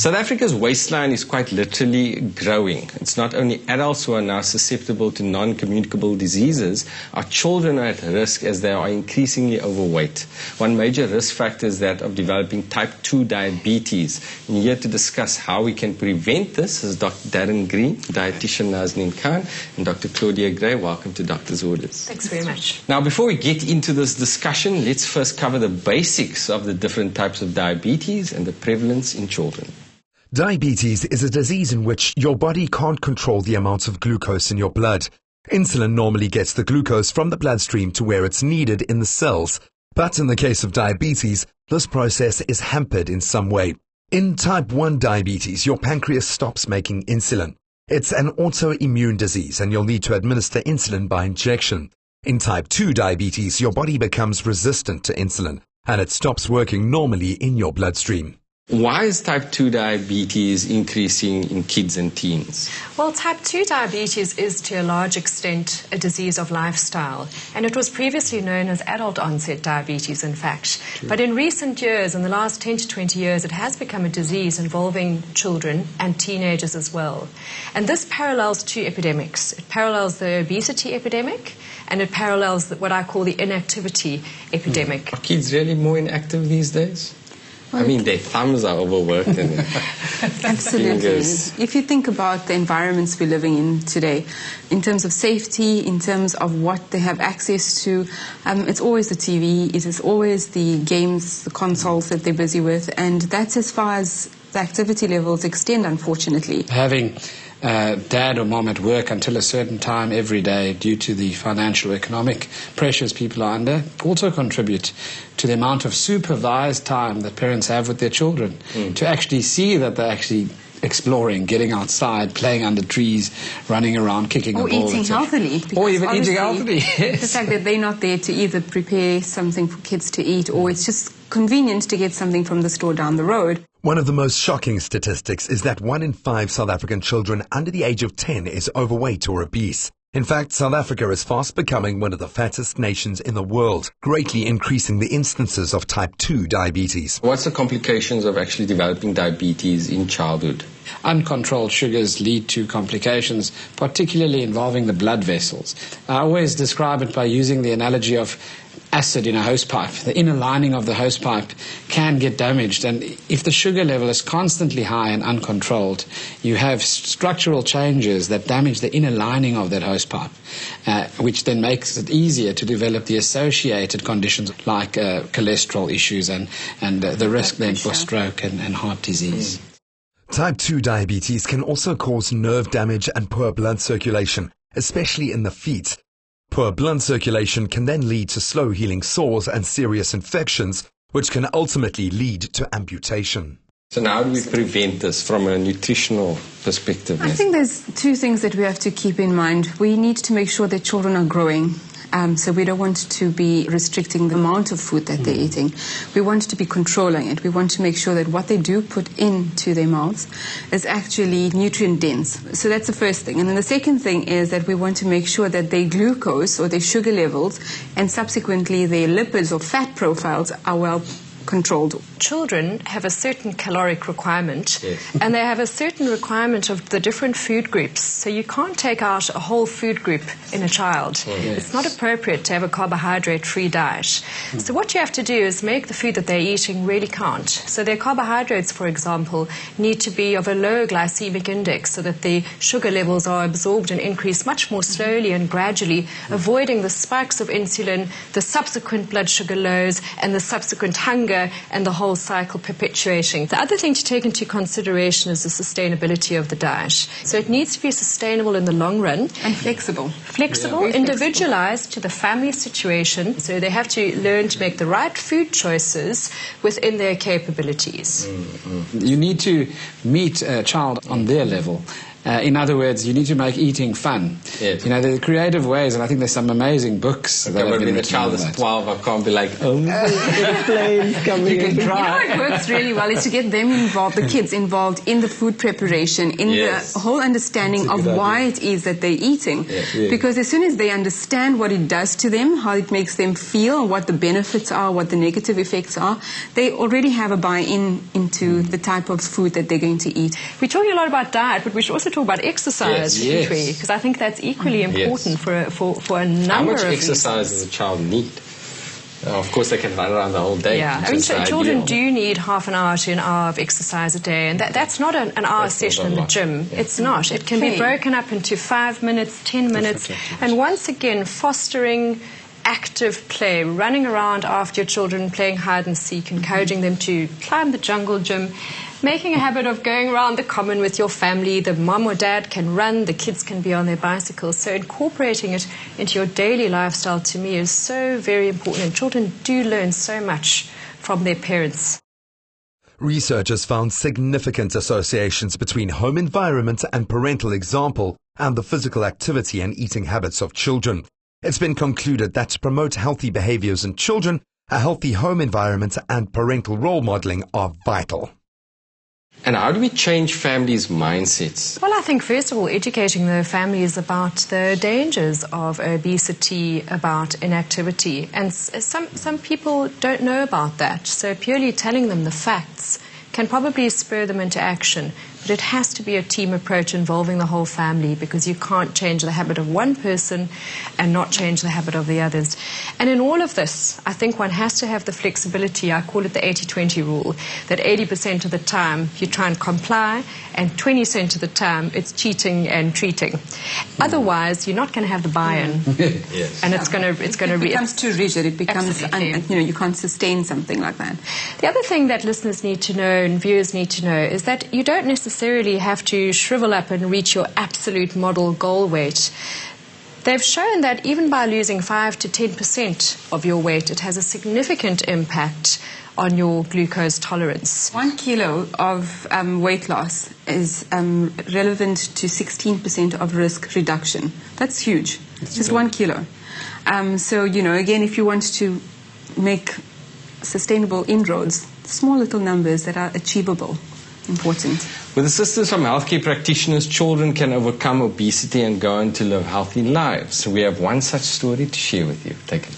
South Africa's waistline is quite literally growing. It's not only adults who are now susceptible to non-communicable diseases, our children are at risk as they are increasingly overweight. One major risk factor is that of developing type 2 diabetes. And here to discuss how we can prevent this is Dr. Darren Green, dietitian Nazneen Khan, and Dr. Claudia Greyand. Welcome to Doctor's Orders. Thanks very much. Now, before we get into this discussion, let's first cover the basics of the different types of diabetes and the prevalence in children. Diabetes is a disease in which your body can't control the amounts of glucose in your blood. Insulin normally gets the glucose from the bloodstream to where it's needed in the cells. But in the case of diabetes, this process is hampered in some way. In type 1 diabetes, your pancreas stops making insulin. It's an autoimmune disease and you'll need to administer insulin by injection. In type 2 diabetes, your body becomes resistant to insulin and it stops working normally in your bloodstream. Why is type 2 diabetes increasing in kids and teens? Well, type 2 diabetes is to a large extent a disease of lifestyle, and it was previously known as adult onset diabetes, in fact. True. But in recent years, in the last 10 to 20 years, it has become a disease involving children and teenagers as well. And this parallels two epidemics. It parallels the obesity epidemic, and it parallels what I call the inactivity epidemic. Are kids really more inactive these days? I mean, their thumbs are overworked and Absolutely. fingers. If you think about the environments we're living in today, in terms of safety, in terms of what they have access to, it's always the TV, it is always the games, the consoles that they're busy with, and that's as far as the activity levels extend, unfortunately. Having dad or mom at work until a certain time every day due to the financial economic pressures people are under also contribute to the amount of supervised time that parents have with their children to actually see that they're actually exploring, getting outside, playing under trees, running around, kicking a ball. Or eating healthily. Or even eating healthily, yes. The fact that they're not there to either prepare something for kids to eat or it's just convenient to get something from the store down the road. One of the most shocking statistics is that 1 in 5 South African children under the age of 10 is overweight or obese. In fact, South Africa is fast becoming one of the fattest nations in the world, greatly increasing the instances of type 2 diabetes. What's the complications of actually developing diabetes in childhood? Uncontrolled sugars lead to complications, particularly involving the blood vessels. I always describe it by using the analogy of acid in a hosepipe. The inner lining of the hosepipe can get damaged, and if the sugar level is constantly high and uncontrolled, you have structural changes that damage the inner lining of that hosepipe, which then makes it easier to develop the associated conditions like cholesterol issues and the risk then for stroke and heart disease. Type 2 diabetes can also cause nerve damage and poor blood circulation, especially in the feet. Poor blood circulation can then lead to slow healing sores and serious infections, which can ultimately lead to amputation. So now how do we prevent this from a nutritional perspective? I think there's two things that we have to keep in mind. We need to make sure that children are growing. So we don't want to be restricting the amount of food that they're eating. We want to be controlling it. We want to make sure that what they do put into their mouths is actually nutrient dense. So that's the first thing. And then the second thing is that we want to make sure that their glucose or their sugar levels and subsequently their lipids or fat profiles are well controlled. Children have a certain caloric requirement, yes, and they have a certain requirement of the different food groups. So you can't take out a whole food group in a child. Yes. It's not appropriate to have a carbohydrate-free diet. So what you have to do is make the food that they're eating really count. So their carbohydrates, for example, need to be of a low glycemic index so that the sugar levels are absorbed and increased much more slowly and gradually, avoiding the spikes of insulin, the subsequent blood sugar lows, and the subsequent hunger and the whole cycle perpetuating. The other thing to take into consideration is the sustainability of the diet. So it needs to be sustainable in the long run. And flexible. Flexible, Yeah. individualized to the family situation. So they have to learn to make the right food choices within their capabilities. You need to meet a child on their level In other words, you need to make eating fun. Yes. You know, there are creative ways, and I think there's some amazing books. Okay, but when the child is 12, I can't be like, oh, airplanes coming in. You know what works really well is to get them involved, the kids involved in the food preparation, in Yes. the whole understanding of why it is that they're eating. Yes. Yeah. Because as soon as they understand what it does to them, how it makes them feel, what the benefits are, what the negative effects are, they already have a buy-in into the type of food that they're going to eat. We're talking a lot about diet, but we should also talk about exercise, shouldn't we? Because I think that's equally important for a number of How much reasons. exercise does a child need? Of course, they can run around the whole day. Yeah, I mean, children do need half an hour to an hour of exercise a day, and that's not an hour session in the gym. Yeah. It's not. It can be broken up into 5 minutes, 10 minutes, and once again, fostering active play, running around after your children, playing hide and seek, encouraging them to climb the jungle gym, making a habit of going around the common with your family. The mom or dad can run, the kids can be on their bicycles. So incorporating it into your daily lifestyle, to me, is so very important. And children do learn so much from their parents. Researchers found significant associations between home environment and parental example and the physical activity and eating habits of children. It's been concluded that to promote healthy behaviors in children, a healthy home environment and parental role modeling are vital. And how do we change families' mindsets? Well, I think, first of all, educating the families about the dangers of obesity, about inactivity. And some people don't know about that. So purely telling them the facts can probably spur them into action. But it has to be a team approach involving the whole family, because you can't change the habit of one person and not change the habit of the others. And in all of this, I think one has to have the flexibility. I call it the 80-20 rule, that 80% of the time you try and comply, and 20% of the time it's cheating and treating. Otherwise, you're not going to have the buy-in. Yes. And it's going to It becomes too rigid. It becomes, you can't sustain something like that. The other thing that listeners need to know and viewers need to know is that you don't necessarily have to shrivel up and reach your absolute model goal weight. They've shown that even by losing 5 to 10% of your weight, it has a significant impact on your glucose tolerance. 1 kilo of weight loss is relevant to 16% of risk reduction. That's huge. It's just 1 kilo. So, again, if you want to make sustainable inroads, small little numbers that are achievable, important. With assistance from healthcare practitioners, children can overcome obesity and go on to live healthy lives. We have one such story to share with you. Take a look.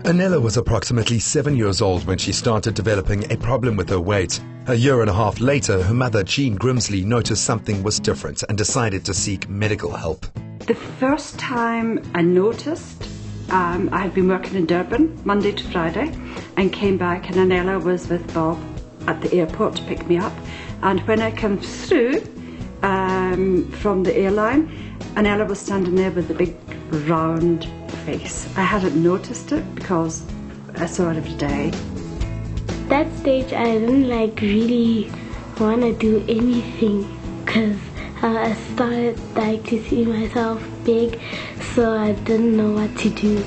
Anela was approximately 7 years old when she started developing a problem with her weight. A year and a half later, her mother, Jean Grimsley, noticed something was different and decided to seek medical help. The first time I noticed, I had been working in Durban Monday to Friday and came back, and Anela was with Bob at the airport to pick me up. And when I came through from the airline, Anela was standing there with a big round face. I hadn't noticed it because I saw it every day. That stage I didn't really want to do anything because I started to see myself big, so I didn't know what to do.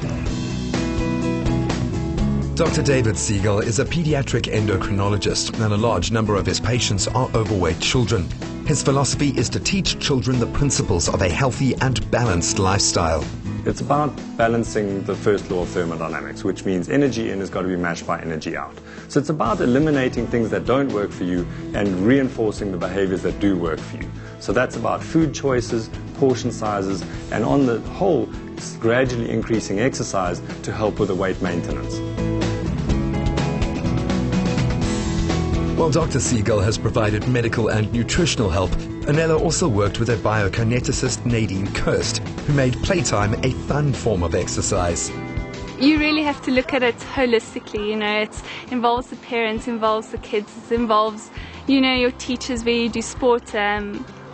Dr. David Siegel is a pediatric endocrinologist, and a large number of his patients are overweight children. His philosophy is to teach children the principles of a healthy and balanced lifestyle. It's about balancing the first law of thermodynamics, which means energy in has got to be matched by energy out. So it's about eliminating things that don't work for you and reinforcing the behaviors that do work for you. So that's about food choices, portion sizes, and on the whole, gradually increasing exercise to help with the weight maintenance. While Dr. Siegel has provided medical and nutritional help, Anela also worked with a biokineticist, Nadine Kirst, who made playtime a fun form of exercise. You really have to look at it holistically, it involves the parents, involves the kids, it involves, your teachers where you do sport,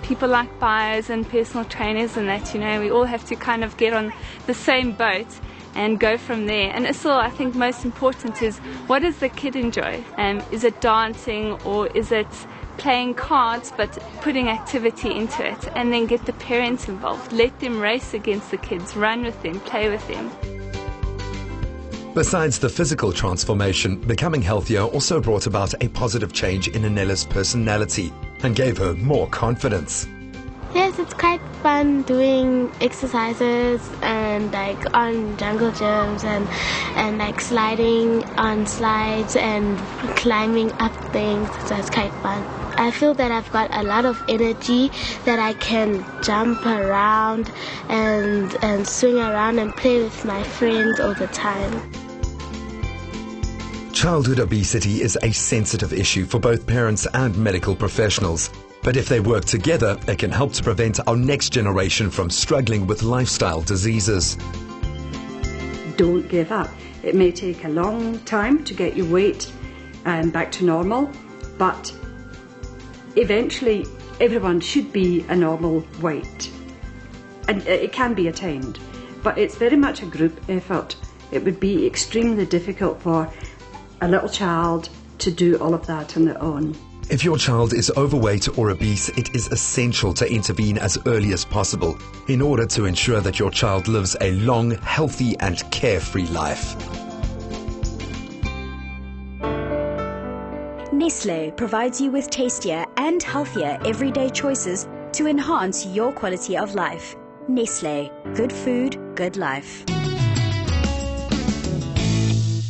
people like bios and personal trainers and that, we all have to kind of get on the same boat and go from there. And also, I think most important is, what does the kid enjoy? Is it dancing, or is it playing cards but putting activity into it? And then get the parents involved. Let them race against the kids, run with them, play with them. Besides the physical transformation, becoming healthier also brought about a positive change in Anella's personality and gave her more confidence. Yes, it's quite fun doing exercises and like on jungle gyms and like sliding on slides and climbing up things, so it's quite fun. I feel that I've got a lot of energy, that I can jump around and swing around and play with my friends all the time. Childhood obesity is a sensitive issue for both parents and medical professionals. But if they work together, it can help to prevent our next generation from struggling with lifestyle diseases. Don't give up. It may take a long time to get your weight back to normal, but eventually everyone should be a normal weight. And it can be attained, but it's very much a group effort. It would be extremely difficult for a little child to do all of that on their own. If your child is overweight or obese, it is essential to intervene as early as possible in order to ensure that your child lives a long, healthy and carefree life. Nestlé provides you with tastier and healthier everyday choices to enhance your quality of life. Nestlé, good food, good life.